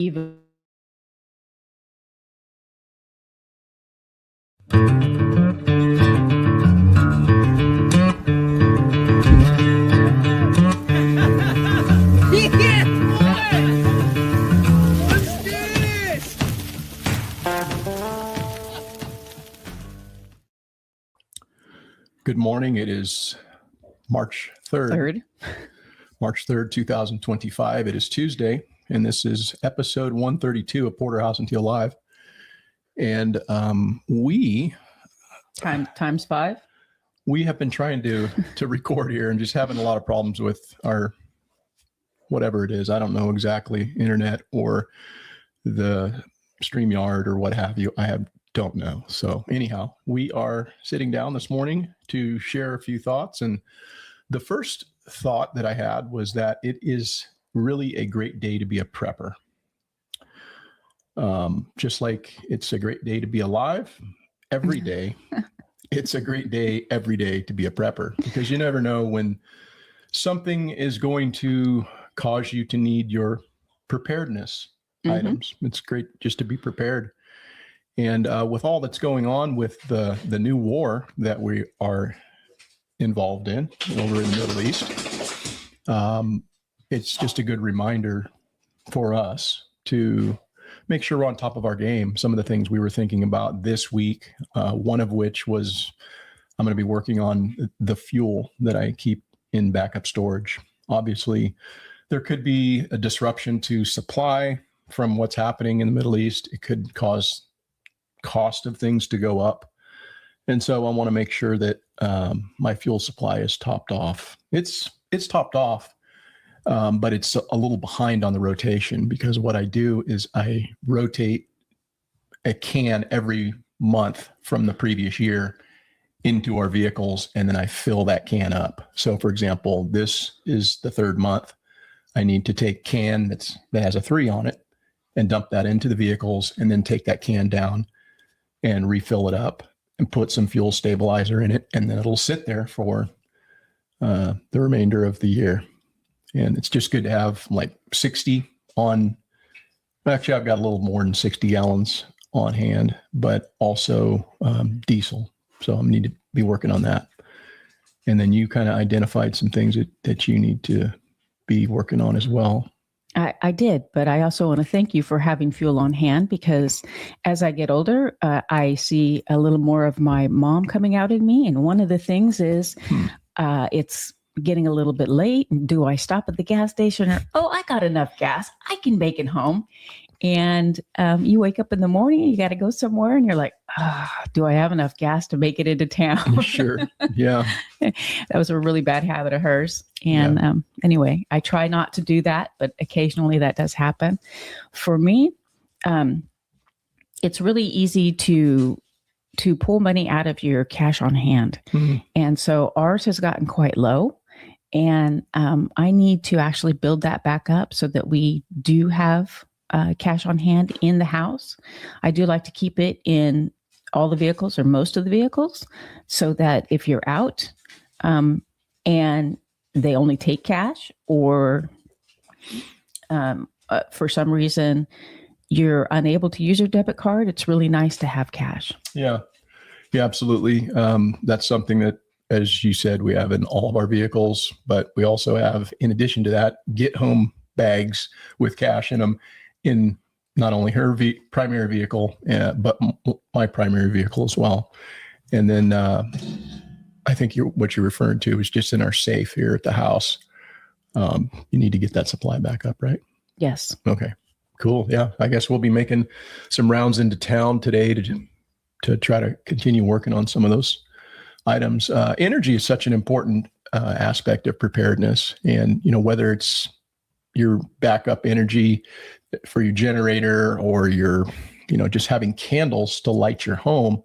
even Good morning. It is March 3rd. March 3rd, 2025. It is Tuesday, and this is episode 132 of Porterhouse and Teal Live. And we times five. We have been trying to record here and just having a lot of problems with our whatever it is. I don't know exactly, internet or the StreamYard or what have you. Don't know. So anyhow, we are sitting down this morning to share a few thoughts. And the first thought that I had was that it is really a great day to be a prepper. Just like it's a great day to be alive every day, it's a great day every day to be a prepper, because you never know when something is going to cause you to need your preparedness items. It's great just to be prepared. And with all that's going on with the new war that we are involved in over in the Middle East, it's just a good reminder for us to make sure we're on top of our game. Some of the things we were thinking about this week, one of which was I'm going to be working on the fuel that I keep in backup storage. Obviously, there could be a disruption to supply from what's happening in the Middle East. It could cause cost of things to go up. And so I want to make sure that my fuel supply is topped off. It's topped off, but it's a little behind on the rotation, because what I do is I rotate a can every month from the previous year into our vehicles, and then I fill that can up. So for example, this is the third month. I need to take can that has a 3 on it and dump that into the vehicles, and then take that can down and refill it up and put some fuel stabilizer in it. And then it'll sit there for the remainder of the year. And it's just good to have like 60 on. Actually, I've got a little more than 60 gallons on hand, but also diesel. So I need to be working on that. And then you kind of identified some things that you need to be working on as well. I did, but I also want to thank you for having fuel on hand, because as I get older, I see a little more of my mom coming out in me. And one of the things is it's getting a little bit late. Do I stop at the gas station, or, I got enough gas, I can make it home? And you wake up in the morning and you got to go somewhere and you're like, do I have enough gas to make it into town? Sure. Yeah. That was a really bad habit of hers. And anyway, I try not to do that, but occasionally that does happen. For me, it's really easy to pull money out of your cash on hand. Mm-hmm. And so ours has gotten quite low. And I need to actually build that back up so that we do have cash on hand in the house. I do like to keep it in all the vehicles, or most of the vehicles, so that if you're out and they only take cash, or for some reason you're unable to use your debit card, it's really nice to have cash. Yeah, absolutely. That's something that, as you said, we have in all of our vehicles, but we also have, in addition to that, get home bags with cash in them, in not only her primary vehicle, but my primary vehicle as well. And then I think what you're referring to is just in our safe here at the house. You need to get that supply back up, right? Yes. Okay, cool. Yeah, I guess we'll be making some rounds into town today to try to continue working on some of those items. Energy is such an important aspect of preparedness. And, whether it's your backup energy for your generator, or your, just having candles to light your home.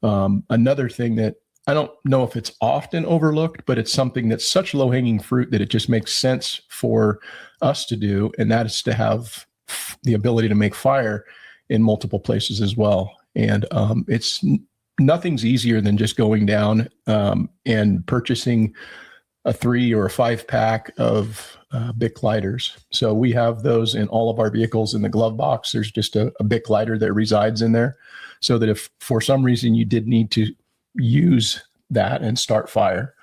Another thing that I don't know if it's often overlooked, but it's something that's such low-hanging fruit that it just makes sense for us to do. And that is to have the ability to make fire in multiple places as well. And nothing's easier than just going down and purchasing a 3 or a 5 pack of Bic lighters. So we have those in all of our vehicles in the glove box. There's just a Bic lighter that resides in there, so that if for some reason you did need to use that and start fire,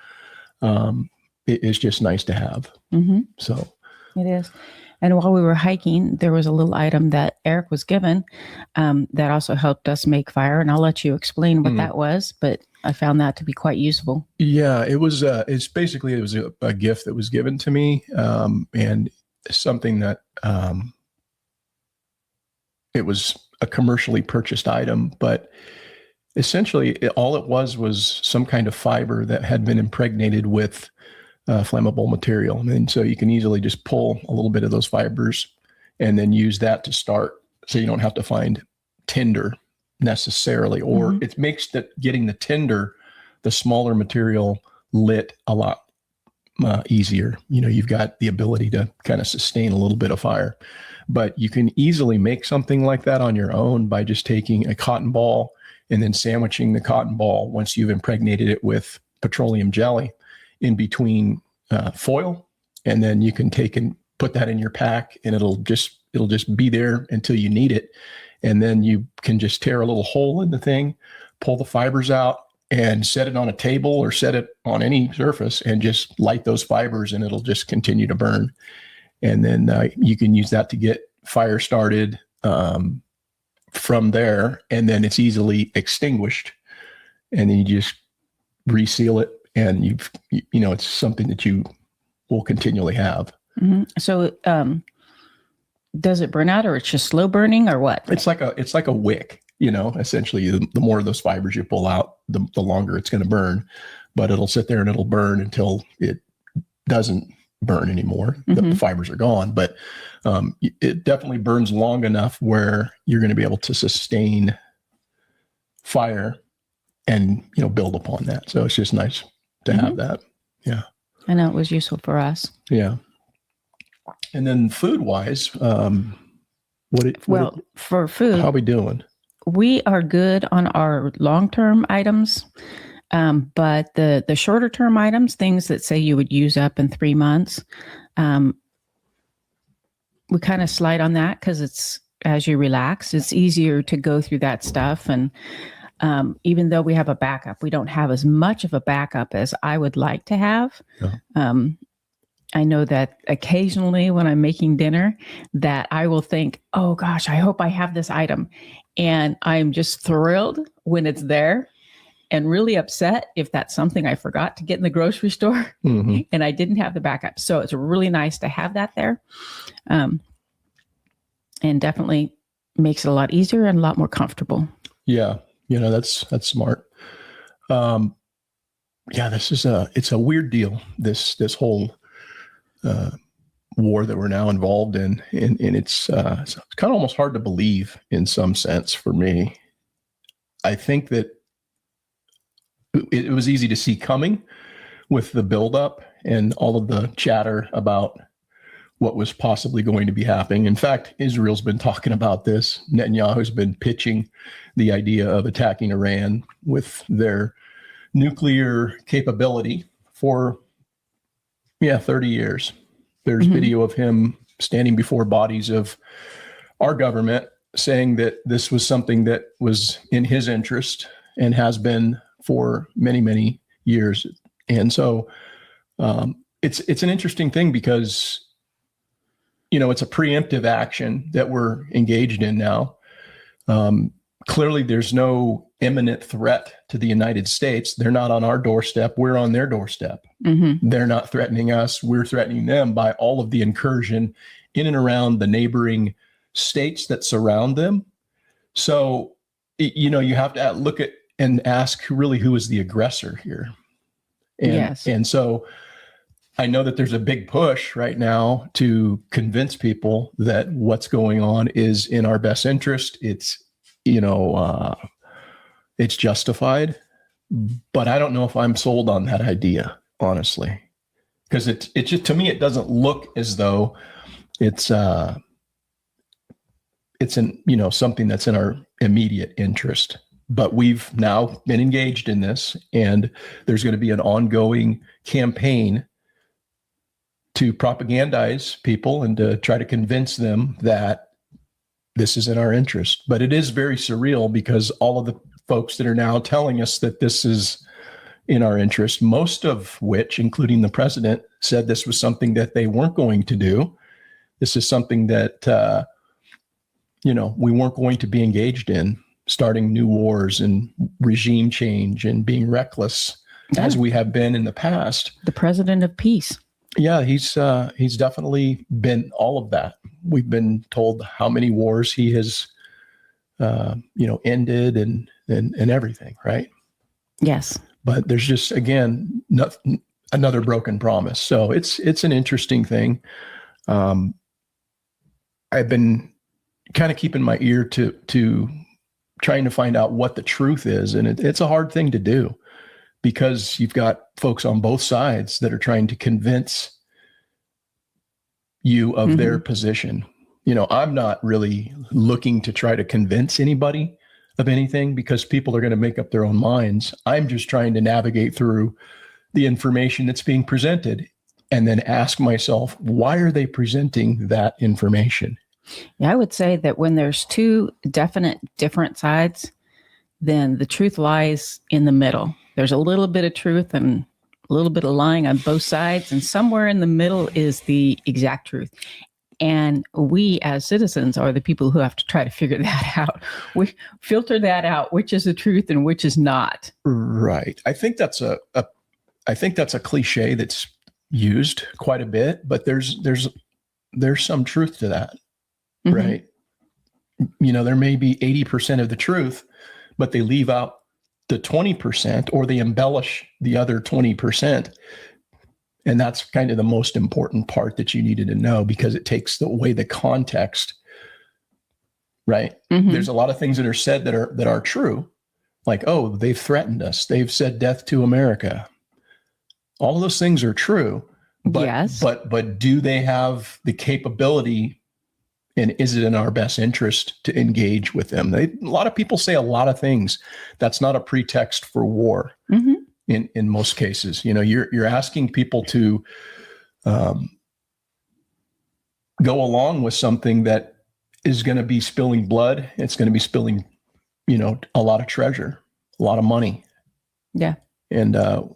it is just nice to have. Mm-hmm. So it is. And while we were hiking, there was a little item that Eric was given that also helped us make fire. And I'll let you explain what that was, but I found that to be quite useful. Yeah, it was. It's basically, it was a gift that was given to me, and something that it was a commercially purchased item, but essentially all it was some kind of fiber that had been impregnated with flammable material. And so you can easily just pull a little bit of those fibers and then use that to start, so you don't have to find tinder necessarily, or it makes getting the tinder, the smaller material, lit a lot easier. You've got the ability to kind of sustain a little bit of fire, but you can easily make something like that on your own by just taking a cotton ball and then sandwiching the cotton ball, once you've impregnated it with petroleum jelly, in between foil, and then you can take and put that in your pack, and it'll just be there until you need it. And then you can just tear a little hole in the thing, pull the fibers out, and set it on a table or set it on any surface, and just light those fibers, and it'll just continue to burn. And then you can use that to get fire started from there, and then it's easily extinguished, and then you just reseal it, and it's something that you will continually have. Mm-hmm. So does it burn out, or it's just slow burning, or what? It's like a wick, essentially. The more of those fibers you pull out, the longer it's going to burn, but it'll sit there and it'll burn until it doesn't burn anymore. The fibers are gone, but it definitely burns long enough where you're going to be able to sustain fire and build upon that. So it's just nice to have that. Yeah, I know it was useful for us. Yeah. And then food wise, for food, how are we doing? We are good on our long-term items, but the shorter term items, things that say you would use up in 3 months, we kind of slide on that, because it's, as you relax, it's easier to go through that stuff. And even though we have a backup, we don't have as much of a backup as I would like to have. Yeah. I know that occasionally when I'm making dinner, that I will think, oh gosh, I hope I have this item. And I'm just thrilled when it's there, and really upset if that's something I forgot to get in the grocery store and I didn't have the backup. So it's really nice to have that there. And definitely makes it a lot easier and a lot more comfortable. Yeah. That's smart. It's a weird deal, this whole war that we're now involved in. And it's kind of almost hard to believe in some sense for me. I think that it was easy to see coming with the buildup and all of the chatter about what was possibly going to be happening. In fact, Israel's been talking about this. Netanyahu's been pitching the idea of attacking Iran with their nuclear capability for 30 years. There's video of him standing before bodies of our government saying that this was something that was in his interest and has been for many, many years. And so it's an interesting thing, because it's a preemptive action that we're engaged in now. Clearly, there's no imminent threat to the United States. They're not on our doorstep. We're on their doorstep. They're not threatening us. We're threatening them by all of the incursion in and around the neighboring states that surround them. So, you have to look at and ask who is the aggressor here. And so I know that there's a big push right now to convince people that what's going on is in our best interest. It's, it's justified, but I don't know if I'm sold on that idea, honestly, because it's just, to me, it doesn't look as though it's something that's in our immediate interest. But we've now been engaged in this, and there's going to be an ongoing campaign to propagandize people and to try to convince them that this is in our interest. But it is very surreal because all of the folks that are now telling us that this is in our interest, most of which, including the president, said this was something that they weren't going to do. This is something that, we weren't going to be engaged in, starting new wars and regime change and being reckless as we have been in the past. The president of peace. Yeah, he's definitely been all of that. We've been told how many wars he has, ended and everything, right? Yes. But there's just, again, another broken promise. So it's an interesting thing. I've been kind of keeping my ear to trying to find out what the truth is. And it's a hard thing to do because you've got folks on both sides that are trying to convince you of their position. I'm not really looking to try to convince anybody of anything because people are going to make up their own minds. I'm just trying to navigate through the information that's being presented and then ask myself, why are they presenting that information? Yeah, I would say that when there's two definite different sides, then the truth lies in the middle. There's a little bit of truth and a little bit of lying on both sides, and somewhere in the middle is the exact truth. And we as citizens are the people who have to try to figure that out. We filter that out, which is the truth and which is not. Right. I think that's a cliche that's used quite a bit, but there's some truth to that. Right. There may be 80% of the truth, but they leave out the 20% or they embellish the other 20%. And that's kind of the most important part that you needed to know because it takes away the context. Right. There's a lot of things that are said that are true. Like, oh, they've threatened us. They've said death to America. All of those things are true. But, yes. But do they have the capability? And is it in our best interest to engage with them? A lot of people say a lot of things. That's not a pretext for war in most cases. You're asking people to go along with something that is going to be spilling blood. It's going to be spilling, a lot of treasure, a lot of money. Yeah. And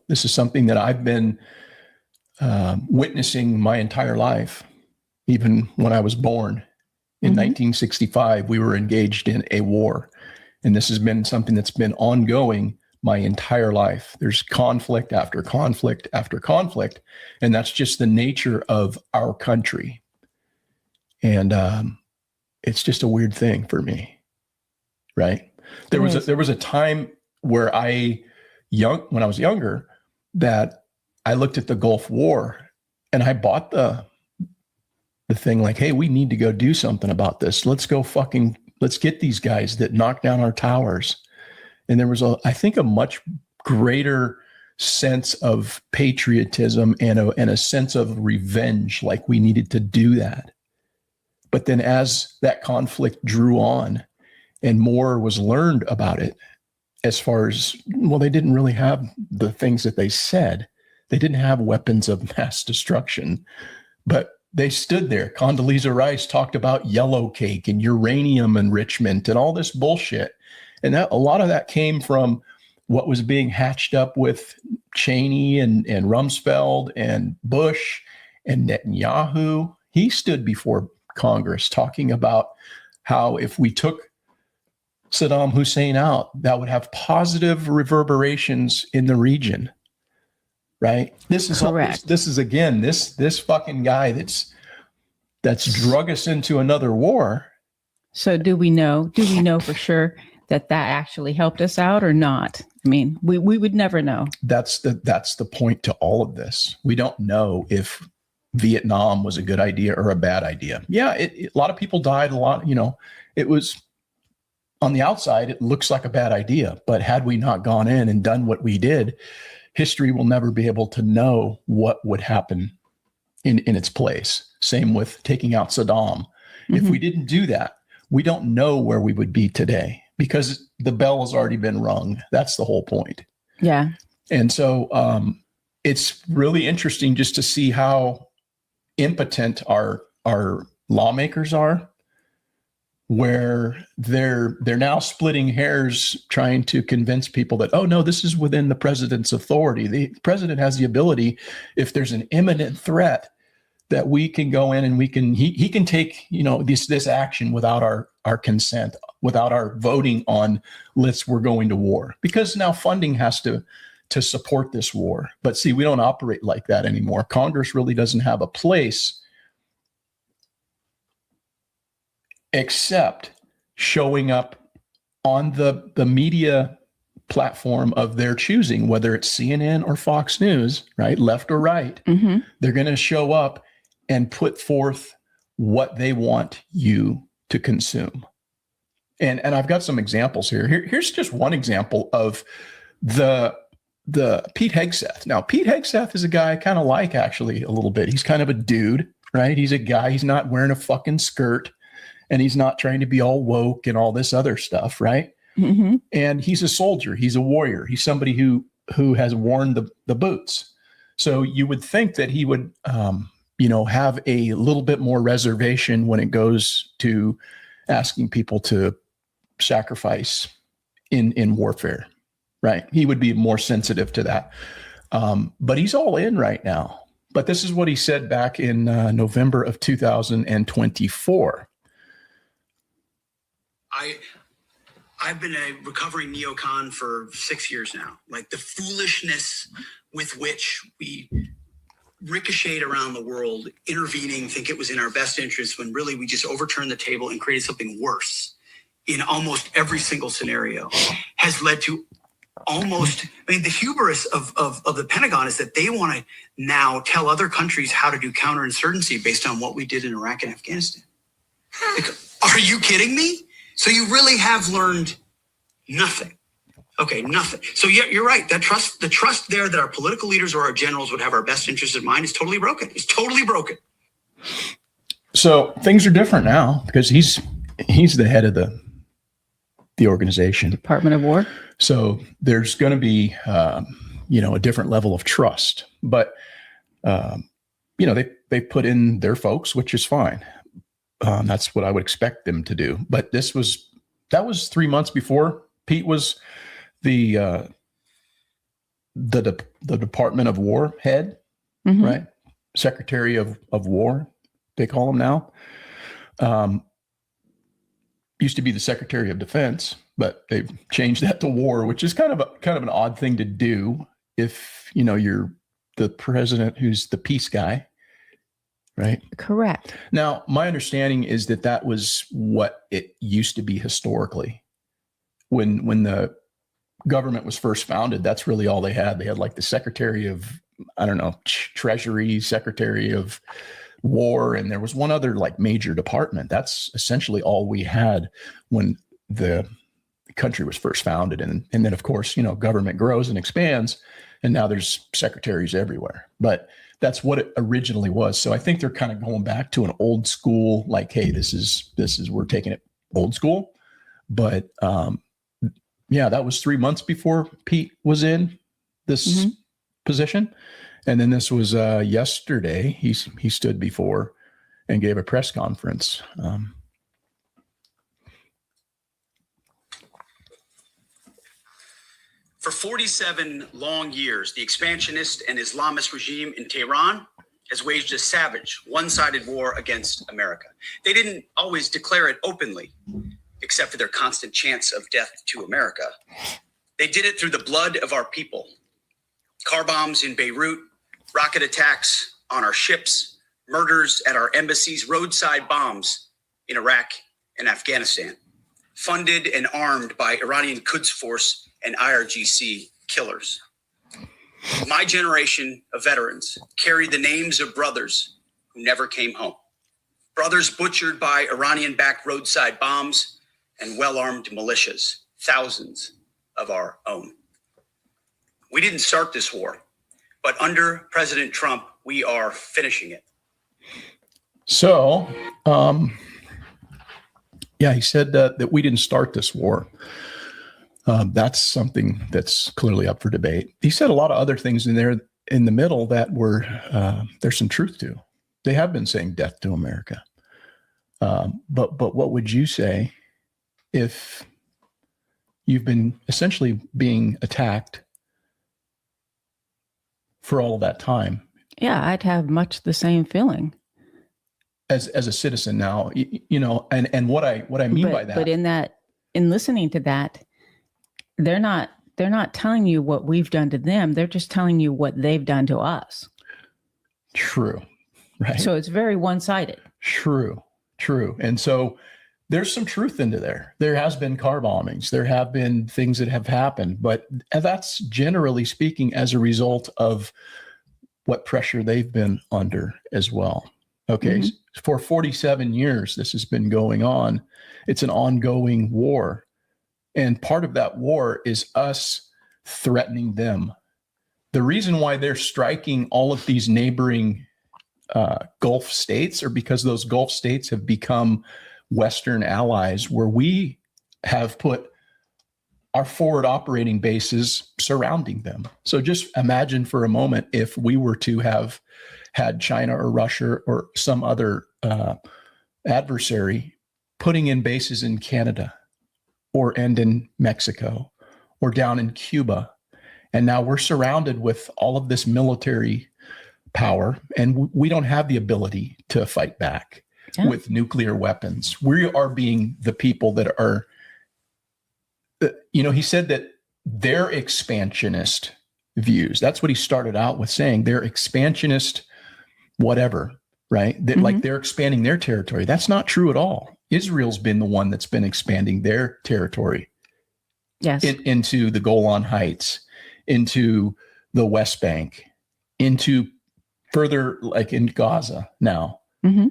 this is something that I've been witnessing my entire life, even when I was born. In 1965, we were engaged in a war, and this has been something that's been ongoing my entire life. There's conflict after conflict after conflict, and that's just the nature of our country. And it's just a weird thing for me, right? There was a time where when I was younger, that I looked at the Gulf War, and I bought the thing like, hey, we need to go do something about this. Let's get these guys that knock down our towers. And there was I think a much greater sense of patriotism and a sense of revenge, like we needed to do that. But then as that conflict drew on and more was learned about it, as far as, well, they didn't really have the things that they said. They didn't have weapons of mass destruction, but they stood there. Condoleezza Rice talked about yellow cake and uranium enrichment and all this bullshit. And a lot of that came from what was being hatched up with Cheney and Rumsfeld and Bush and Netanyahu. He stood before Congress talking about how if we took Saddam Hussein out, that would have positive reverberations in the region. Right. This is correct. This is again, this fucking guy that's drug us into another war. So do we know for sure that actually helped us out or not? I mean, we would never know. That's the point to all of this. We don't know if Vietnam was a good idea or a bad idea. Yeah, a lot of people died. A lot, it was on the outside, it looks like a bad idea. But had we not gone in and done what we did, history will never be able to know what would happen in its place. Same with taking out Saddam. If we didn't do that, we don't know where we would be today because the bell has already been rung. That's the whole point. Yeah. And so it's really interesting just to see how impotent our lawmakers are, where they're now splitting hairs trying to convince people that, oh no, this is within the president's authority. The president has the ability, if there's an imminent threat, that we can go in and he can take, this action without our consent, without our voting on we're going to war, because now funding has to support this war. But see, we don't operate like that anymore. Congress really doesn't have a place except showing up on the media platform of their choosing, whether it's CNN or Fox News, right? Left or right. Mm-hmm. They're going to show up and put forth what they want you to consume. And I've got some examples here. Here's just one example of the Pete Hegseth. Now, Pete Hegseth is a guy I kind of like, actually, a little bit. He's kind of a dude, right? He's a guy. He's not wearing a fucking skirt, and he's not trying to be all woke and all this other stuff, right? Mm-hmm. And he's a soldier. He's a warrior. He's somebody who has worn the boots. So you would think that he would, have a little bit more reservation when it goes to asking people to sacrifice in warfare, right? He would be more sensitive to that. But he's all in right now. But this is what he said back in November of 2024. I've been a recovering neocon for 6 years now. Like, the foolishness with which we ricocheted around the world, intervening, think it was in our best interest, when really we just overturned the table and created something worse in almost every single scenario, has led to the hubris of the Pentagon is that they want to now tell other countries how to do counterinsurgency based on what we did in Iraq and Afghanistan. Like, are you kidding me? So you really have learned nothing. Okay, nothing. So yeah, you're right. The trust there that our political leaders or our generals would have our best interests in mind is totally broken. It's totally broken. So things are different now because he's the head of the organization, Department of War. So there's going to be a different level of trust. But they put in their folks, which is fine. That's what I would expect them to do. But that was 3 months before Pete was the Department of War head, mm-hmm. right? Secretary of War, they call him now. Used to be the Secretary of Defense, but they've changed that to War, which is kind of an odd thing to do if you're the president who's the peace guy. Right. Correct. Now, my understanding is that was what it used to be historically. When the government was first founded, that's really all they had. They had like the Secretary of, Treasury, Secretary of War, and there was one other like major department. That's essentially all we had when the country was first founded. And then, of course, government grows and expands, and now there's secretaries everywhere. But that's what it originally was. So I think they're kind of going back to an old school, like, hey, this is we're taking it old school. But that was 3 months before Pete was in this mm-hmm. position. And then this was yesterday. He stood before and gave a press conference. For 47 long years, the expansionist and Islamist regime in Tehran has waged a savage, one-sided war against America. They didn't always declare it openly, except for their constant chants of death to America. They did it through the blood of our people. Car bombs in Beirut, rocket attacks on our ships, murders at our embassies, roadside bombs in Iraq and Afghanistan, funded and armed by Iranian Quds Force and IRGC killers. My generation of veterans carry the names of brothers who never came home. Brothers butchered by Iranian-backed roadside bombs and well-armed militias, thousands of our own. We didn't start this war, but under President Trump, we are finishing it. So, he said that we didn't start this war. That's something that's clearly up for debate. He said a lot of other things in there in the middle that were there's some truth to. They have been saying death to America. But what would you say if you've been essentially being attacked for all of that time? Yeah, I'd have much the same feeling. As a citizen now, and what I mean by that. But in listening to that, they're not telling you what we've done to them. They're just telling you what they've done to us. True. Right. So it's very one-sided. True. And so there's some truth into there. There has been car bombings. There have been things that have happened, but that's generally speaking as a result of what pressure they've been under as well. Okay. Mm-hmm. For 47 years, this has been going on. It's an ongoing war. And part of that war is us threatening them. The reason why they're striking all of these neighboring Gulf states are because those Gulf states have become Western allies where we have put our forward operating bases surrounding them. So just imagine for a moment if we were to have had China or Russia or some other adversary putting in bases in Canada and in Mexico or down in Cuba. And now we're surrounded with all of this military power, and we don't have the ability to fight back with nuclear weapons. We are being the people that are, he said that their expansionist views, that's what he started out with saying, they're expansionist, whatever, right? That like they're expanding their territory. That's not true at all. Israel's been the one that's been expanding their territory into the Golan Heights, into the West Bank, into further like in Gaza now. Mm-hmm.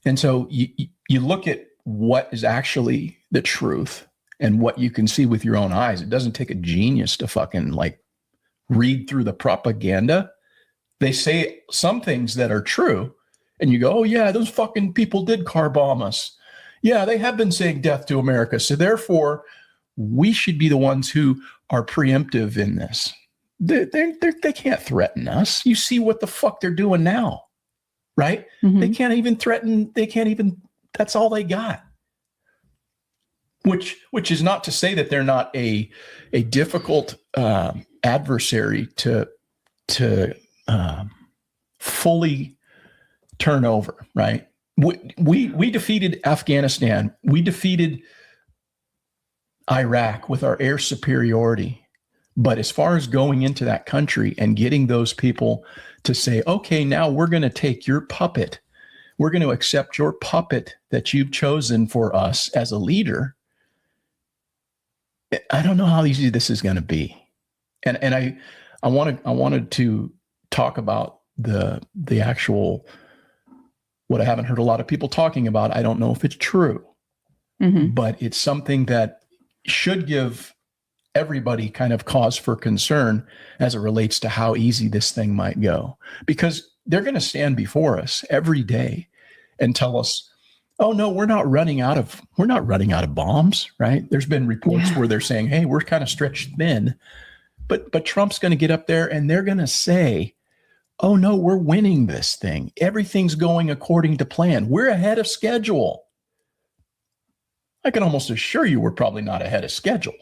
And so you look at what is actually the truth and what you can see with your own eyes. It doesn't take a genius to fucking like read through the propaganda. They say some things that are true and you go, oh yeah, those fucking people did car bomb us. Yeah, they have been saying death to America. So therefore, we should be the ones who are preemptive in this. They can't threaten us. You see what the fuck they're doing now, right? Mm-hmm. They can't even threaten. That's all they got. Which is not to say that they're not a difficult adversary to fully turn over, right? We defeated Afghanistan. We defeated Iraq with our air superiority. But as far as going into that country and getting those people to say, okay, now we're going to take your puppet. We're going to accept your puppet that you've chosen for us as a leader. I don't know how easy this is going to be. And I wanted to talk about the actual, what I haven't heard a lot of people talking about. I don't know if it's true, but it's something that should give everybody kind of cause for concern as it relates to how easy this thing might go, because they're going to stand before us every day and tell us, oh no, we're not running out of bombs, right? There's been reports where they're saying, hey, we're kind of stretched thin, but Trump's going to get up there and they're going to say, oh no, we're winning this thing. Everything's going according to plan. We're ahead of schedule. I can almost assure you we're probably not ahead of schedule.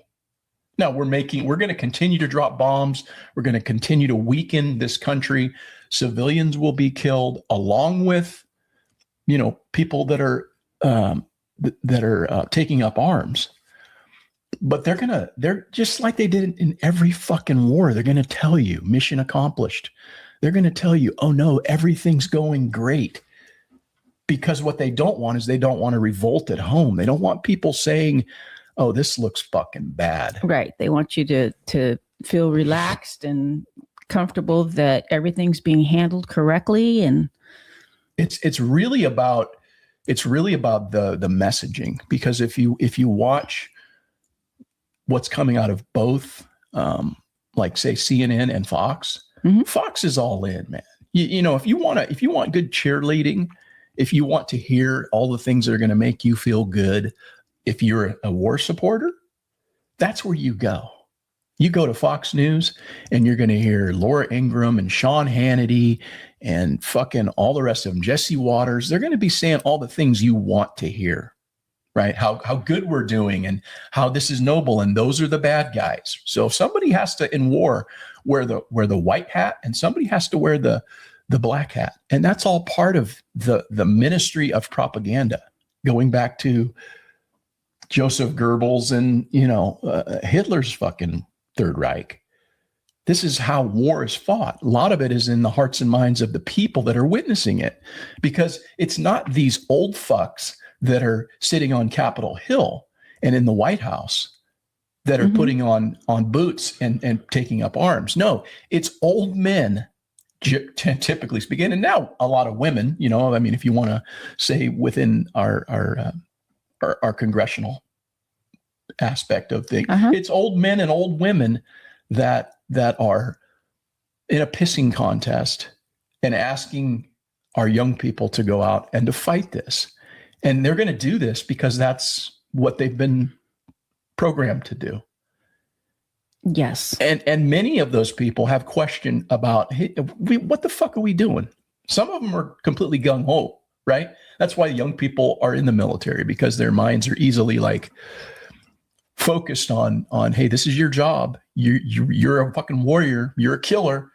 Now we're going to continue to drop bombs. We're going to continue to weaken this country. Civilians will be killed along with, people that are taking up arms. But they're just like they did in every fucking war. They're going to tell you mission accomplished. They're going to tell you, oh no, everything's going great. Because what they don't want is they don't want to revolt at home. They don't want people saying, oh, this looks fucking bad. Right. They want you to feel relaxed and comfortable that everything's being handled correctly. And it's really about the messaging, because if you watch what's coming out of both, like say CNN and Fox, Fox is all in, man. If you want good cheerleading, if you want to hear all the things that are going to make you feel good, if you're a war supporter, that's where you go. You go to Fox News and you're going to hear Laura Ingraham and Sean Hannity and fucking all the rest of them, Jesse Waters. They're going to be saying all the things you want to hear, right? How good we're doing and how this is noble and those are the bad guys. So if somebody has to, in war, wear the white hat and somebody has to wear the black hat. And that's all part of the ministry of propaganda, going back to Joseph Goebbels and, Hitler's fucking Third Reich. This is how war is fought. A lot of it is in the hearts and minds of the people that are witnessing it, because it's not these old fucks that are sitting on Capitol Hill and in the White House that are putting on boots and taking up arms. No, it's old men, typically speaking, and now a lot of women. If you want to say within our congressional aspect of things, it's old men and old women that are in a pissing contest and asking our young people to go out and to fight this. And they're going to do this because that's what they've been programmed to do. Yes. And many of those people have questioned about, hey, what the fuck are we doing? Some of them are completely gung-ho, right? That's why young people are in the military, because their minds are easily focused on, hey, this is your job. You're a fucking warrior. You're a killer.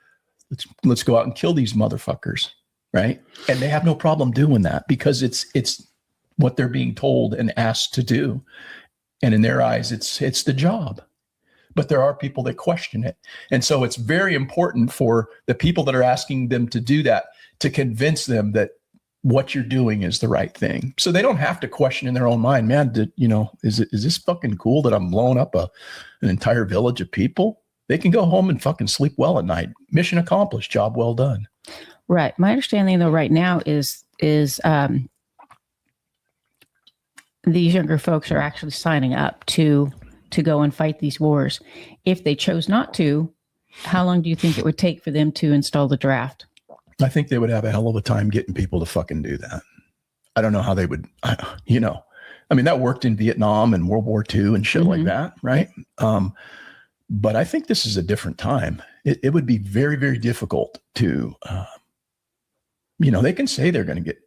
Let's go out and kill these motherfuckers, right? And they have no problem doing that because it's what they're being told and asked to do. And in their eyes, it's the job. But there are people that question it. And so it's very important for the people that are asking them to do that to convince them that what you're doing is the right thing. So they don't have to question in their own mind, man, is this fucking cool that I'm blowing up an entire village of people? They can go home and fucking sleep well at night. Mission accomplished, job well done. Right. My understanding though right now is these younger folks are actually signing up to go and fight these wars. If they chose not to, how long do you think it would take for them to install the draft? I think they would have a hell of a time getting people to fucking do that. I don't know how they would, that worked in Vietnam and World War II and shit like that, right? But I think this is a different time. It would be very, very difficult to, they can say they're going to get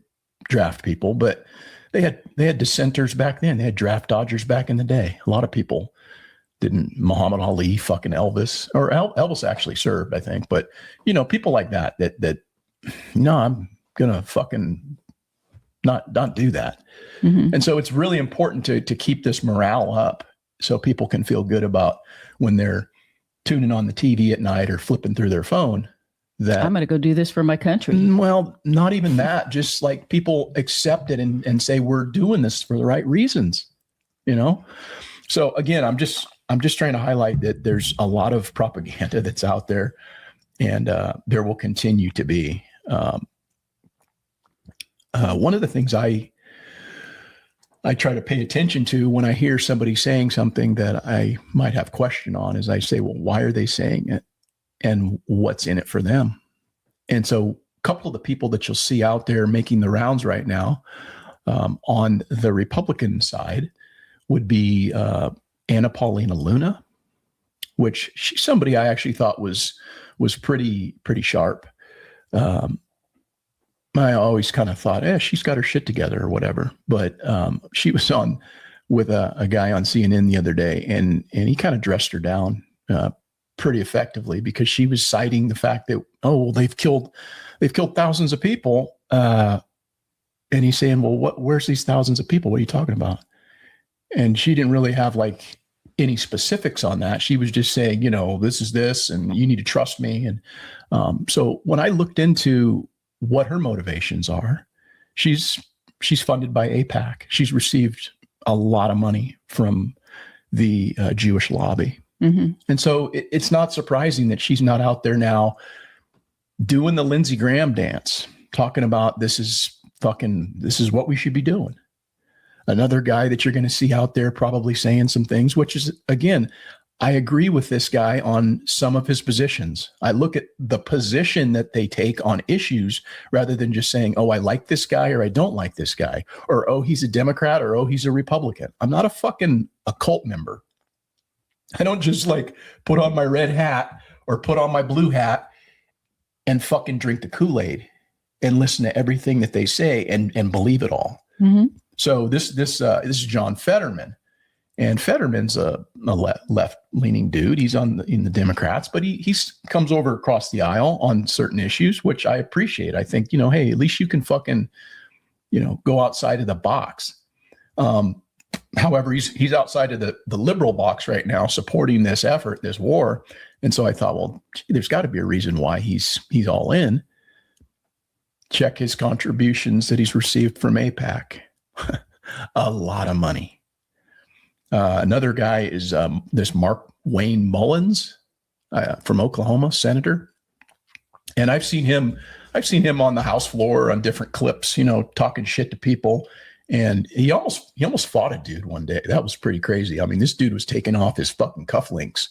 draft people, but they had dissenters back then. They had draft dodgers back in the day. A lot of people didn't. Muhammad Ali, fucking Elvis, or Elvis actually served, I think. But people like that no, I'm gonna fucking not do that. And so it's really important to keep this morale up so people can feel good about when they're tuning on the TV at night or flipping through their phone. That I'm going to go do this for my country. Well, not even that. Just like people accept it and say we're doing this for the right reasons, So again, I'm just trying to highlight that there's a lot of propaganda that's out there, and there will continue to be. One of the things I try to pay attention to when I hear somebody saying something that I might have question on is I say, well, why are they saying it? And what's in it for them? And so a couple of the people that you'll see out there making the rounds right now on the Republican side would be Anna Paulina Luna, which she's somebody I actually thought was pretty sharp. I always kind of thought, she's got her shit together or whatever. But she was on with a guy on CNN the other day, and he kind of dressed her down pretty effectively, because she was citing the fact that, they've killed thousands of people. And he's saying, well, where's these thousands of people? What are you talking about? And she didn't really have any specifics on that. She was just saying, this is this, and you need to trust me. And so when I looked into what her motivations are, she's funded by AIPAC. She's received a lot of money from the Jewish lobby. And so it's not surprising that she's not out there now doing the Lindsey Graham dance, talking about this is what we should be doing. Another guy that you're going to see out there probably saying some things, which is, again, I agree with this guy on some of his positions. I look at the position that they take on issues rather than just saying, I like this guy or I don't like this guy, or, he's a Democrat or, he's a Republican. I'm not a fucking cult member. I don't just like put on my red hat or put on my blue hat and fucking drink the Kool-Aid and listen to everything that they say and believe it all. Mm-hmm. So this is John Fetterman, and Fetterman's a left-leaning dude. He's in the Democrats, but he comes over across the aisle on certain issues, which I appreciate. I think, hey, at least you can fucking, go outside of the box. However, he's outside of the liberal box right now, supporting this effort, this war. And so I thought, well, there's got to be a reason why he's all in. Check his contributions that he's received from AIPAC. A lot of money. Another guy is this Mark Wayne Mullins from Oklahoma, senator. And I've seen him on the House floor on different clips, talking shit to people. And he almost fought a dude one day. That was pretty crazy. I mean, this dude was taking off his fucking cufflinks.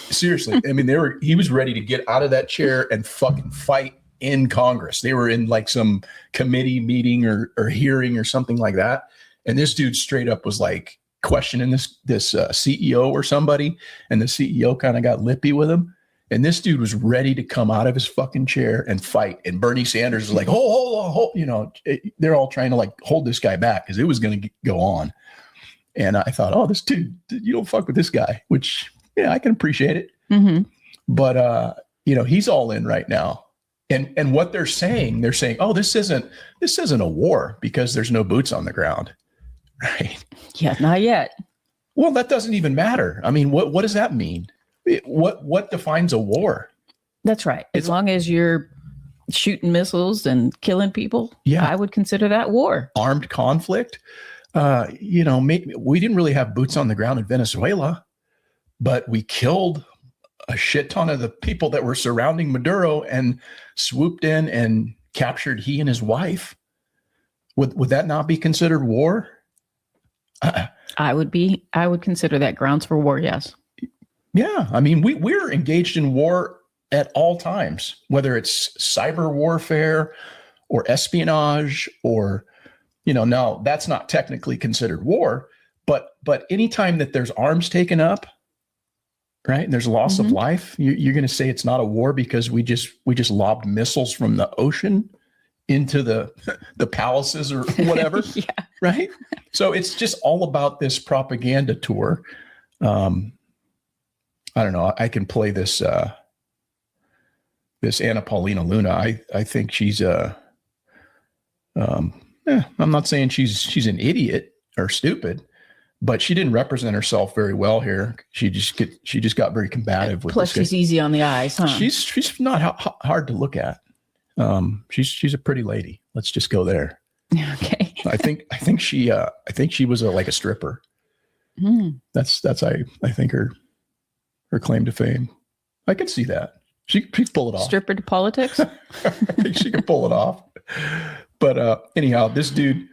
Seriously. I mean, he was ready to get out of that chair and fucking fight in Congress. They were in like some committee meeting or hearing or something like that. And this dude straight up was like questioning this CEO or somebody. And the CEO kind of got lippy with him. And this dude was ready to come out of his fucking chair and fight. And Bernie Sanders was like, hold, they're all trying to like hold this guy back because it was going to go on. And I thought, oh, this dude, you don't fuck with this guy, which, yeah, I can appreciate it. Mm-hmm. But, he's all in right now. And what they're saying, oh, this isn't a war because there's no boots on the ground. Right. Yeah, not yet. Well, that doesn't even matter. I mean, what does that mean? What defines a war? That's right. As long as you're shooting missiles and killing people, I would consider that war. Armed conflict. Maybe we didn't really have boots on the ground in Venezuela, but we killed a shit ton of the people that were surrounding Maduro and swooped in and captured he and his wife. Would that not be considered war? I would consider that grounds for war. Yes. Yeah. I mean, we're engaged in war at all times, whether it's cyber warfare or espionage or, now that's not technically considered war, but anytime that there's arms taken up, right, and there's loss of life, you're going to say it's not a war because we just lobbed missiles from the ocean into the palaces or whatever. Yeah. Right. So it's just all about this propaganda tour. I don't know. I can play this Anna Paulina Luna. I think she's I'm not saying she's an idiot or stupid, but she didn't represent herself very well here. She just got very combative with. Plus, she's easy on the eyes, huh? She's not hard to look at. She's a pretty lady. Let's just go there. Okay. I think she was like a stripper. That's I think her claim to fame. I could see that. She pull it off. Stripper to politics. I think she could pull it off. But anyhow, this dude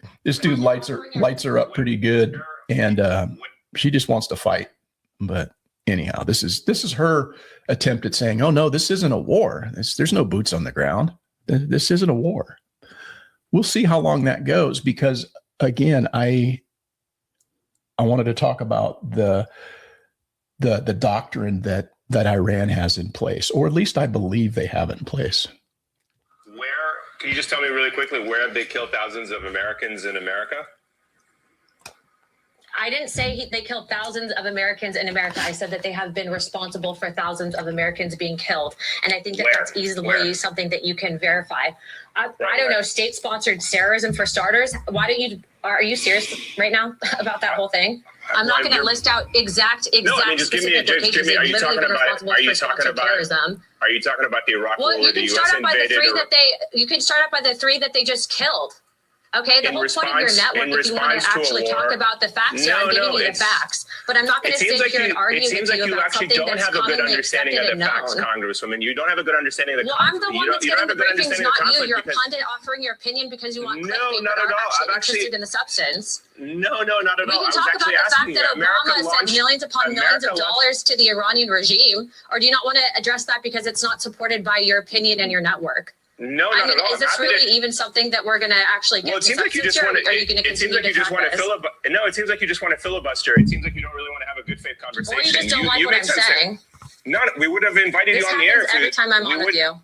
lights her up pretty good, and she just wants to fight. But anyhow, this is her attempt at saying, "Oh no, this isn't a war. There's no boots on the ground. This isn't a war." We'll see how long that goes, because again, I wanted to talk about the doctrine that Iran has in place, or at least I believe they have in place. Can you just tell me really quickly, where have they killed thousands of Americans in America? I didn't say they killed thousands of Americans in America. I said that they have been responsible for thousands of Americans being killed. And I think that that's easily something that you can verify. I don't know, state-sponsored terrorism for starters. Are you serious right now about that whole thing? I'm not going to list out exact no, I mean, just give me are you talking about terrorism? Are you talking about the Iraq war where the US invaded? You can start out by the three that they just killed. Okay, the whole point of your network, if you want to actually talk about the facts here, I'm giving you the facts. But I'm not going to sit here and argue with you about something that's commonly accepted and known. Congresswoman, you don't have a good understanding of the Well, I'm the one that's getting the briefings, not you. You're a pundit offering your opinion because you want clickbait, but aren't actually interested in the substance. No, not at all. We can talk about the fact that Obama sent millions upon millions of dollars to the Iranian regime, or do you not want to address that because it's not supported by your opinion and your network? No, not at all. Is this really even something that we're going to actually get? Well, it seems like you just want to. It seems like you just want to filibuster. No, it seems like you just want to filibuster. It seems like you don't really want to have a good faith conversation. Or you just don't like what I'm saying. No, we would have invited you on the air. Every time I'm on with you.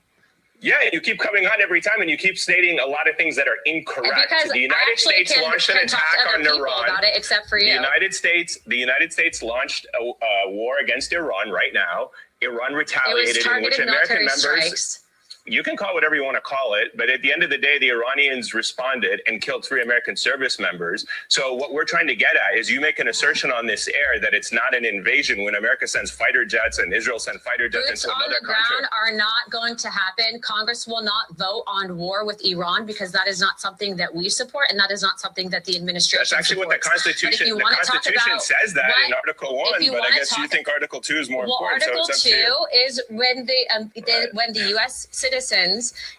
Yeah, you keep coming on every time, and you keep stating a lot of things that are incorrect. Because the United States launched an attack on Iran. About it, except for you. The United States launched a war against Iran right now. Iran retaliated, in which American members. Strikes. You can call it whatever you want to call it, but at the end of the day, the Iranians responded and killed 3 American service members. So what we're trying to get at is you make an assertion on this air that it's not an invasion when America sends fighter jets and Israel sends fighter jets into another country. Boots on the ground are not going to happen. Congress will not vote on war with Iran because that is not something that we support, and that is not something that the administration That's actually supports. What the Constitution says that in Article 1, but I guess you think Article 2 is more important. Article 2 is when the U.S. citizens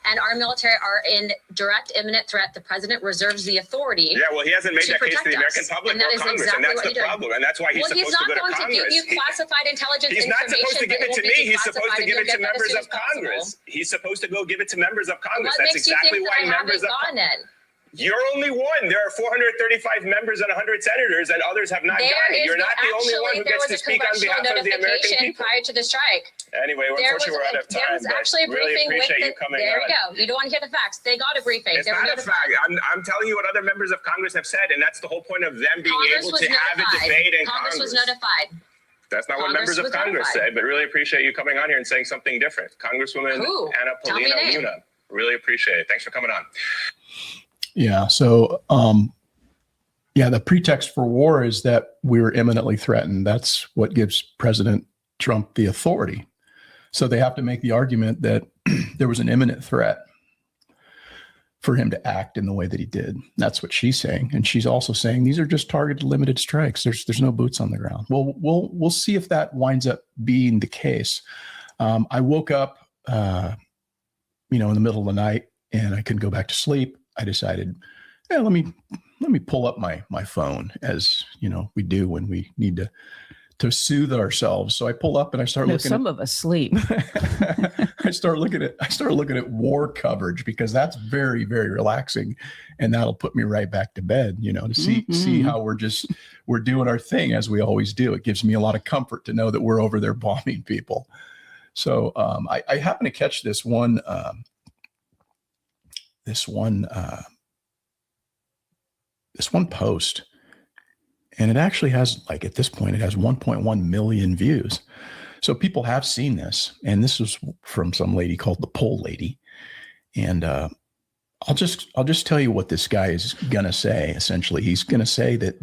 and our military are in direct imminent threat, the president reserves the authority. Yeah, well, he hasn't made that case to the American public or Congress, and that's the problem. And that's why he's supposed to go to Congress. Well, he's not going to give you classified intelligence information. He's not supposed to give it to me. He's supposed to give it to members of Congress. He's supposed to go give it to members of Congress. That's exactly why members of Congress. You're only one. There are 435 members and 100 senators, and others have not gotten it. You're not the only one who gets to speak on behalf of the American people. Prior to the strike. Anyway, unfortunately, we're out of time. There was actually a briefing with you coming on. There you go. You don't want to hear the facts. They got a briefing. It's not a fact. I'm telling you what other members of Congress have said, and that's the whole point of them being able to have a debate in Congress. Congress was notified. That's not what members of Congress say, but really appreciate you coming on here and saying something different. Congresswoman Anna Paulina Luna. Really appreciate it. Thanks for coming on. Yeah. So, the pretext for war is that we were imminently threatened. That's what gives President Trump the authority. So they have to make the argument that there was an imminent threat for him to act in the way that he did. That's what she's saying. And she's also saying these are just targeted limited strikes. There's no boots on the ground. Well, we'll see if that winds up being the case. I woke up, in the middle of the night and I couldn't go back to sleep. I decided, let me pull up my phone, as we do when we need to soothe ourselves. So I pull up and I start looking. Some of us sleep. I start looking at war coverage because that's very, very relaxing, and that'll put me right back to bed. To see how we're doing our thing as we always do. It gives me a lot of comfort to know that we're over there bombing people. So I happen to catch this one post, and it actually has, at this point, it has 1.1 million views. So people have seen this, and this was from some lady called the Poll Lady. And I'll just tell you what this guy is gonna say. Essentially, he's gonna say that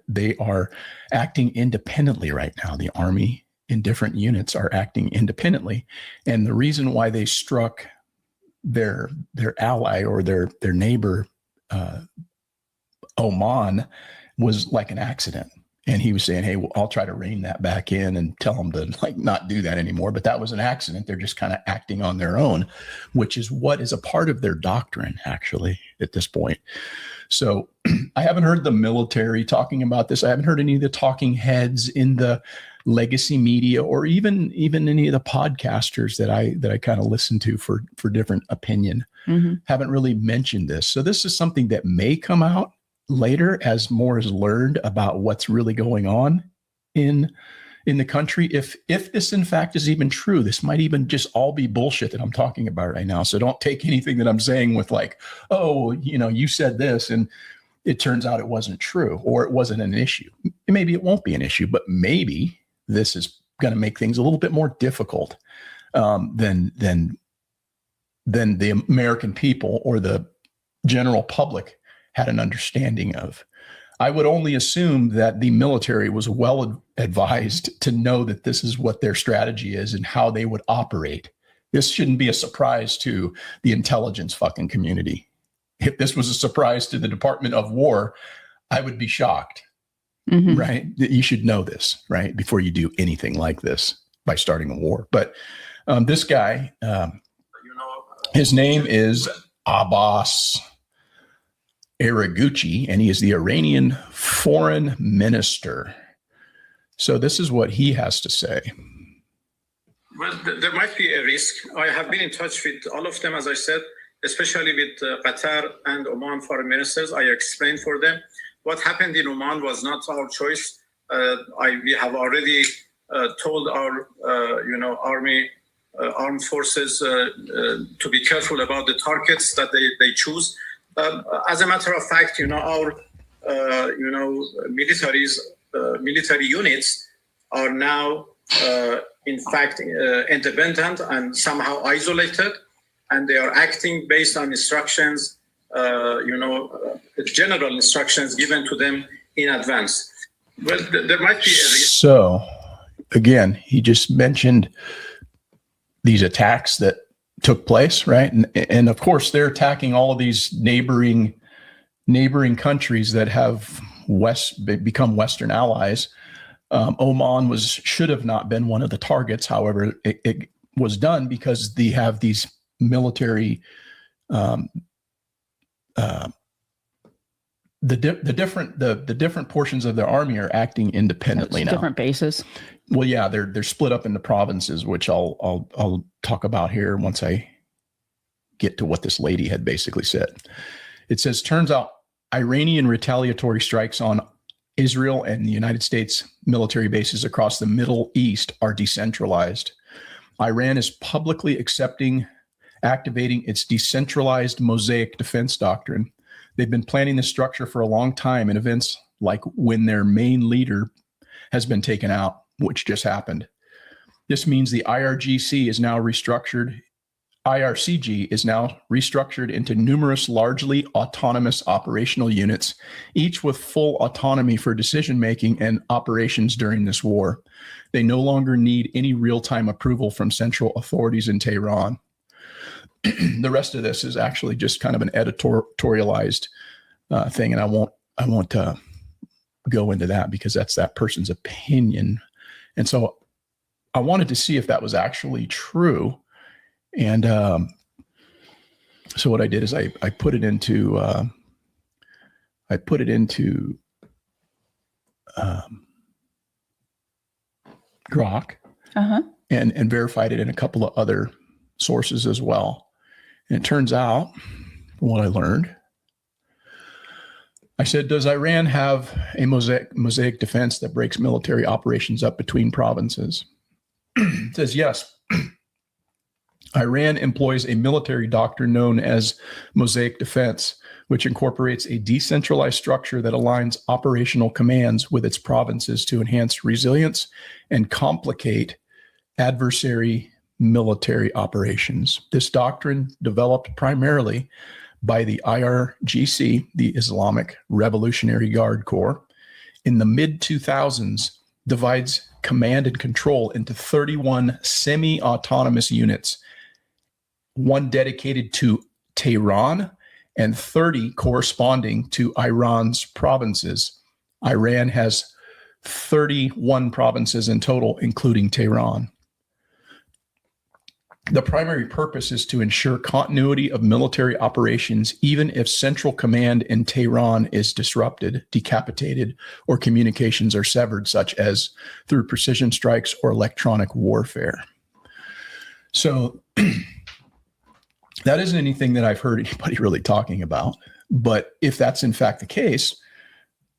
they are acting independently right now. The Army in different units are acting independently, and the reason why they struck their ally or their neighbor, Oman, was like an accident. And he was saying, hey, well, I'll try to rein that back in and tell them to not do that anymore. But that was an accident. They're just kind of acting on their own, which is what is a part of their doctrine, actually, at this point. So I haven't heard the military talking about this. I haven't heard any of the talking heads in the legacy media, or even any of the podcasters that I kind of listen to for different opinion. Haven't really mentioned this. So this is something that may come out later as more is learned about what's really going on in the country. If this in fact is even true, this might even just all be bullshit that I'm talking about right now. So don't take anything that I'm saying with you said this and it turns out it wasn't true, or it wasn't an issue. Maybe it won't be an issue, but maybe this is going to make things a little bit more difficult than the American people or the general public had an understanding of. I would only assume that the military was well advised to know that this is what their strategy is and how they would operate. This shouldn't be a surprise to the intelligence fucking community. If this was a surprise to the Department of War, I would be shocked. Right? You should know this, right? Before you do anything like this by starting a war. But this guy, his name is Abbas Araghchi, and he is the Iranian foreign minister. So this is what he has to say. Well, there might be a risk. I have been in touch with all of them, as I said, especially with Qatar and Oman foreign ministers. I explained for them what happened in Oman was not our choice. We have already told our, army, armed forces to be careful about the targets that they choose. As a matter of fact, our, military units are now, in fact, independent and somehow isolated, and they are acting based on instructions, general instructions given to them in advance. Well, there might be a risk. So, again, he just mentioned these attacks that took place, right? And of course, they're attacking all of these neighboring countries that have become Western allies. Oman should have not been one of the targets. However, it was done because they have these military, the different portions of their army are acting independently now. Different bases. Well, yeah, they're split up into provinces, which I'll talk about here once I get to what this lady had basically said. It says, turns out Iranian retaliatory strikes on Israel and the United States military bases across the Middle East are decentralized. Iran is publicly activating its decentralized mosaic defense doctrine. They've been planning this structure for a long time in events like when their main leader has been taken out, which just happened. This means the IRCG is now restructured into numerous largely autonomous operational units, each with full autonomy for decision-making and operations during this war. They no longer need any real-time approval from central authorities in Tehran. The rest of this is actually just kind of an editorialized thing, and I won't go into that because that's that person's opinion. And so I wanted to see if that was actually true. And so what I did is I put it into Grok and verified it in a couple of other sources as well. And it turns out, from what I learned, I said, does Iran have a mosaic defense that breaks military operations up between provinces? It says yes. Iran employs a military doctrine known as mosaic defense, which incorporates a decentralized structure that aligns operational commands with its provinces to enhance resilience and complicate adversary military operations. This doctrine, developed primarily by the IRGC, the Islamic Revolutionary Guard Corps, in the mid-2000s, divides command and control into 31 semi-autonomous units, one dedicated to Tehran and 30 corresponding to Iran's provinces. Iran has 31 provinces in total, including Tehran. The primary purpose is to ensure continuity of military operations, even if central command in Tehran is disrupted, decapitated, or communications are severed, such as through precision strikes or electronic warfare. So that isn't anything that I've heard anybody really talking about. But if that's in fact the case,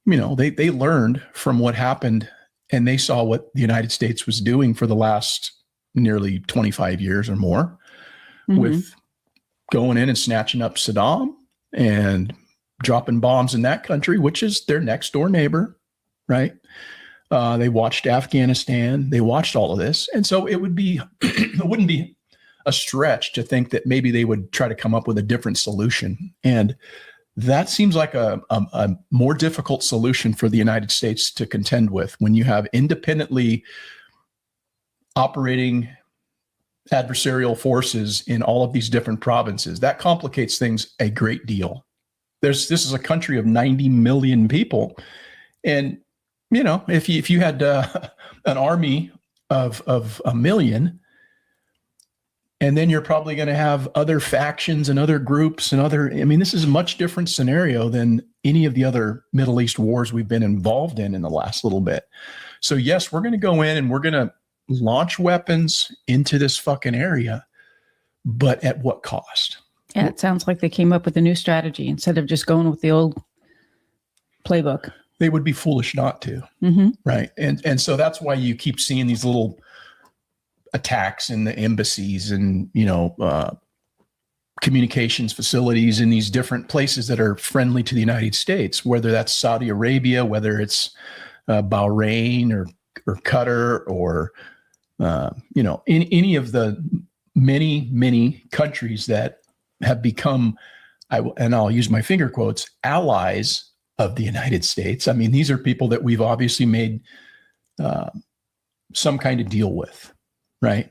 they learned from what happened, and they saw what the United States was doing for the last nearly 25 years or more, with going in and snatching up Saddam and dropping bombs in that country, which is their next door neighbor, right? They watched Afghanistan. They watched all of this. And so it wouldn't be a stretch to think that maybe they would try to come up with a different solution. And that seems like a more difficult solution for the United States to contend with when you have independently operating adversarial forces in all of these different provinces. That complicates things a great deal. This is a country of 90 million people. And, if you had an army of 1 million, and then you're probably going to have other factions and other groups and this is a much different scenario than any of the other Middle East wars we've been involved in the last little bit. So yes, we're going to go in and we're going to launch weapons into this fucking area, but at what cost? Yeah, it sounds like they came up with a new strategy instead of just going with the old playbook. They would be foolish not to, right? And so that's why you keep seeing these little attacks in the embassies and, communications facilities in these different places that are friendly to the United States, whether that's Saudi Arabia, whether it's Bahrain or Qatar or, in any of the many, many countries that have become, and I'll use my finger quotes, allies of the United States. I mean, these are people that we've obviously made some kind of deal with, right?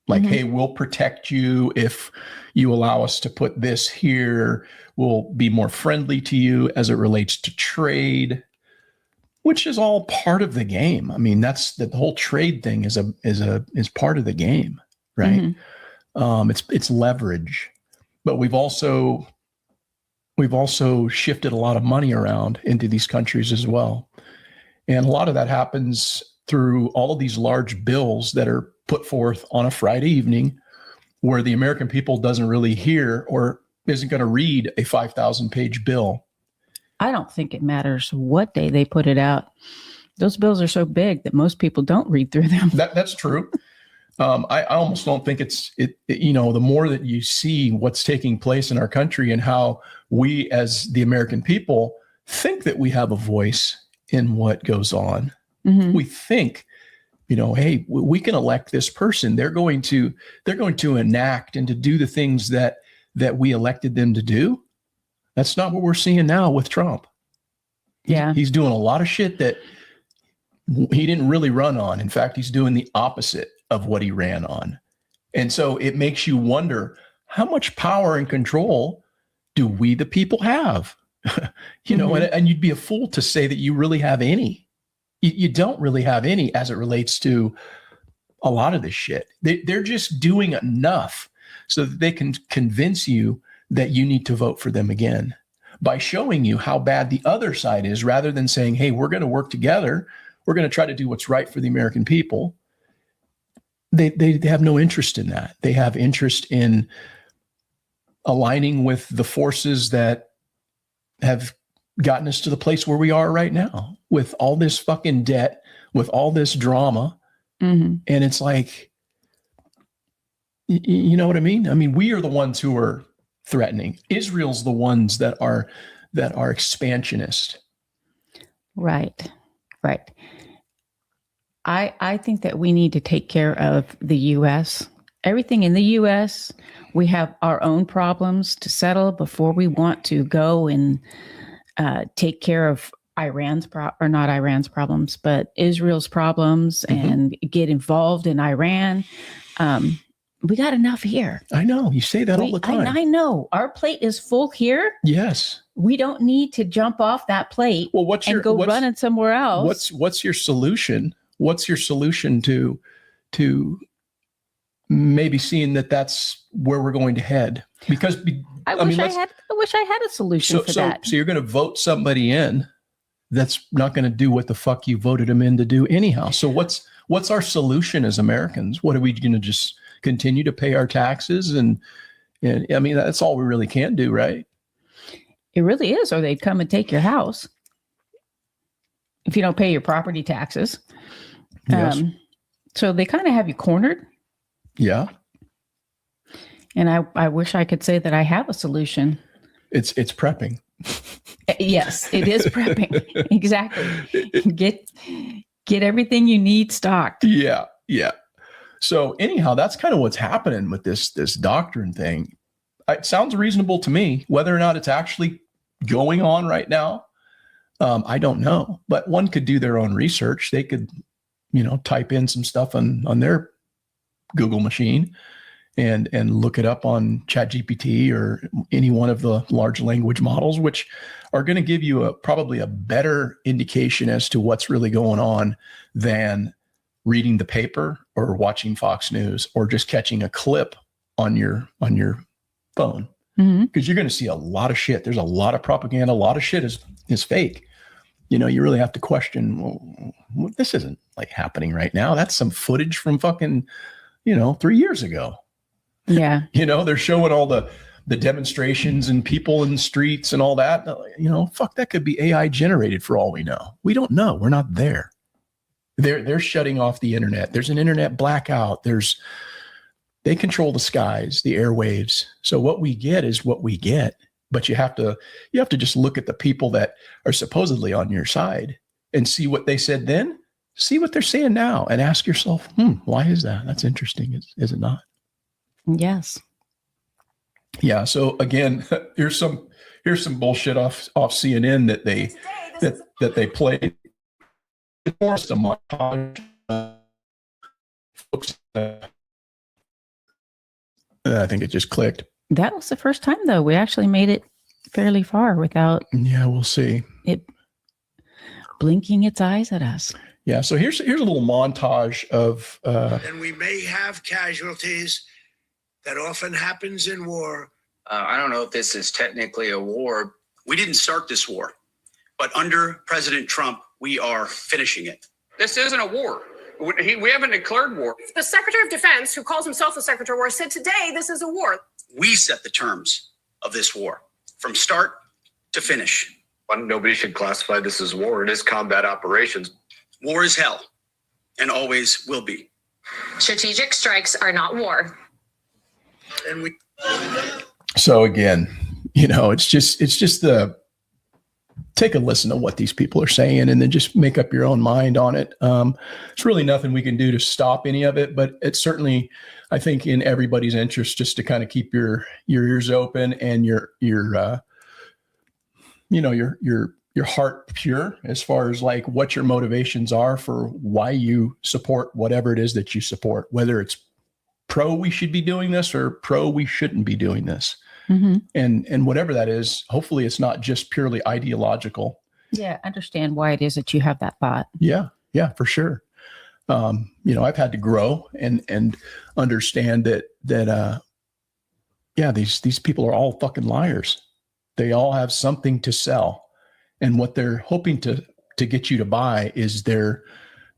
Like, hey, we'll protect you if you allow us to put this here. We'll be more friendly to you as it relates to trade, which is all part of the game. I mean, that's the whole trade thing is part of the game, right? It's leverage, but we've also shifted a lot of money around into these countries as well. And a lot of that happens through all of these large bills that are put forth on a Friday evening where the American people doesn't really hear or isn't going to read a 5,000 page bill. I don't think it matters what day they put it out. Those bills are so big that most people don't read through them. That's true. I almost don't think the more that you see what's taking place in our country and how we as the American people think that we have a voice in what goes on. We think, hey, we can elect this person. They're going to enact and to do the things that we elected them to do. That's not what we're seeing now with Trump. Yeah. He's doing a lot of shit that he didn't really run on. In fact, he's doing the opposite of what he ran on. And so it makes you wonder, how much power and control do we, the people, have? And you'd be a fool to say that you really have any. You don't really have any as it relates to a lot of this shit. They're just doing enough so that they can convince you that you need to vote for them again by showing you how bad the other side is, rather than saying, hey, we're going to work together. We're going to try to do what's right for the American people. They have no interest in that. They have interest in aligning with the forces that have gotten us to the place where we are right now, with all this fucking debt, with all this drama. And it's like, you know what I mean? I mean, we are the ones who are threatening. Israel's the ones that are expansionist. Right. I think that we need to take care of the U.S. Everything in the U.S., we have our own problems to settle before we want to go and take care of not Iran's problems, but Israel's problems and get involved in Iran. We got enough here. I know. You say that all the time. I know. Our plate is full here. Yes. We don't need to jump off that plate go running somewhere else. What's your solution? What's your solution to maybe seeing that that's where we're going to head? Because I wish I had a solution for that. So you're going to vote somebody in that's not going to do what the fuck you voted them in to do anyhow. So what's our solution as Americans? What are we going to just continue to pay our taxes? And I mean, that's all we really can do, right? It really is. Or they'd come and take your house if you don't pay your property taxes. Yes. So they kind of have you cornered. Yeah. And I wish I could say that I have a solution. It's prepping. Yes, it is prepping. Exactly. Get everything you need stocked. Yeah. So anyhow, that's kind of what's happening with this doctrine thing. It sounds reasonable to me. Whether or not it's actually going on right now, I don't know. But one could do their own research. They could, type in some stuff on their Google machine and look it up on ChatGPT or any one of the large language models, which are going to give you probably a better indication as to what's really going on than reading the paper or watching Fox News or just catching a clip on your phone. Because you're going to see a lot of shit. There's a lot of propaganda. A lot of shit is fake. you really have to question, well, this isn't like happening right now. That's some footage from fucking, 3 years ago. Yeah. They're showing all the demonstrations and people in the streets and all that. Fuck, that could be AI generated for all we know. We don't know. We're not there. They're shutting off the internet. There's an internet blackout. They control the skies, the airwaves. So what we get is what we get. But you have to just look at the people that are supposedly on your side and see what they said then, see what they're saying now, and ask yourself, why is that? That's interesting, is it not? Yes. Yeah. So again, here's some bullshit off CNN that they played. Folks, I think it just clicked. That was the first time, though. We actually made it fairly far without. Yeah, we'll see. It blinking its eyes at us. Yeah. So here's a little montage of. And we may have casualties. That often happens in war. I don't know if this is technically a war. We didn't start this war, but under President Trump, we are finishing it. This isn't a war. We haven't declared war. The Secretary of Defense, who calls himself the Secretary of War, said today this is a war. We set the terms of this war from start to finish. Nobody should classify this as war. It is combat operations. War is hell and always will be. Strategic strikes are not war. And So again, it's just the take a listen to what these people are saying and then just make up your own mind on it. It's really nothing we can do to stop any of it, but it's certainly, I think, in everybody's interest just to kind of keep your ears open and your heart pure as far as like what your motivations are for why you support whatever it is that you support, whether it's pro we should be doing this or pro we shouldn't be doing this. Mm-hmm. And whatever that is, hopefully it's not just purely ideological. Yeah. Understand why it is that you have that thought. Yeah, for sure. I've had to grow and understand that these people are all fucking liars. They all have something to sell. And what they're hoping to get you to buy is their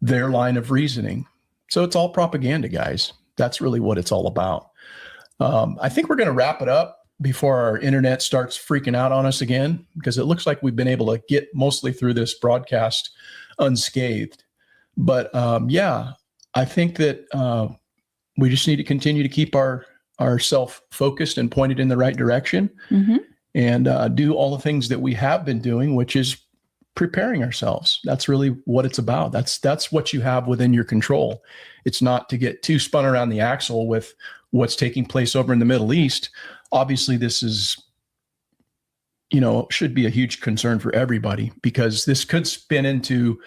line of reasoning. So it's all propaganda, guys. That's really what it's all about. I think we're going to wrap it up before our internet starts freaking out on us again, because it looks like we've been able to get mostly through this broadcast unscathed. But I think that we just need to continue to keep ourself focused and pointed in the right direction, and do all the things that we have been doing, which is preparing ourselves. That's really what it's about. That's what you have within your control. It's not to get too spun around the axle with what's taking place over in the Middle East. Obviously, this is, should be a huge concern for everybody, because this could spin into,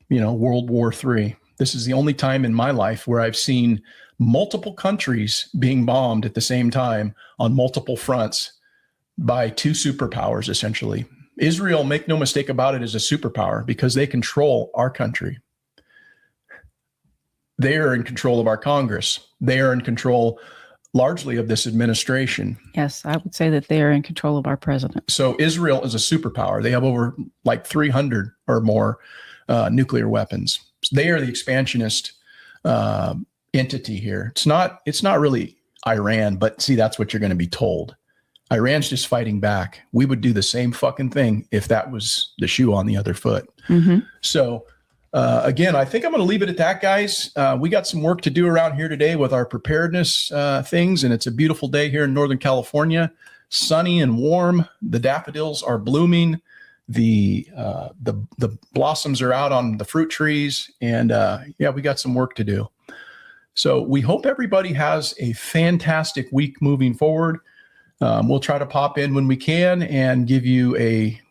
World War III. This is the only time in my life where I've seen multiple countries being bombed at the same time on multiple fronts by two superpowers, essentially. Israel, make no mistake about it, is a superpower because they control our country. They are in control of our Congress. They are in control largely of this administration. Yes, I would say that they are in control of our president. So Israel is a superpower. They have over like 300 or more nuclear weapons. They are the expansionist entity here. It's not really Iran, but see, that's what you're going to be told. Iran's just fighting back. We would do the same fucking thing if that was the shoe on the other foot. Mm-hmm. So again, I think I'm going to leave it at that, guys. We got some work to do around here today with our preparedness things, and it's a beautiful day here in Northern California, sunny and warm. The daffodils are blooming. The blossoms are out on the fruit trees, and we got some work to do. So we hope everybody has a fantastic week moving forward. We'll try to pop in when we can and give you a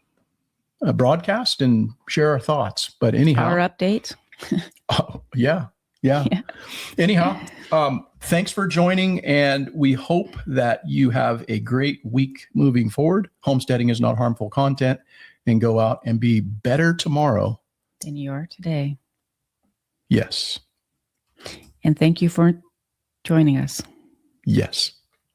broadcast and share our thoughts. But anyhow, our update. Yeah. Anyhow, thanks for joining, and we hope that you have a great week moving forward. Homesteading is not harmful content, and go out and be better tomorrow than you are today. Yes. And thank you for joining us. Yes.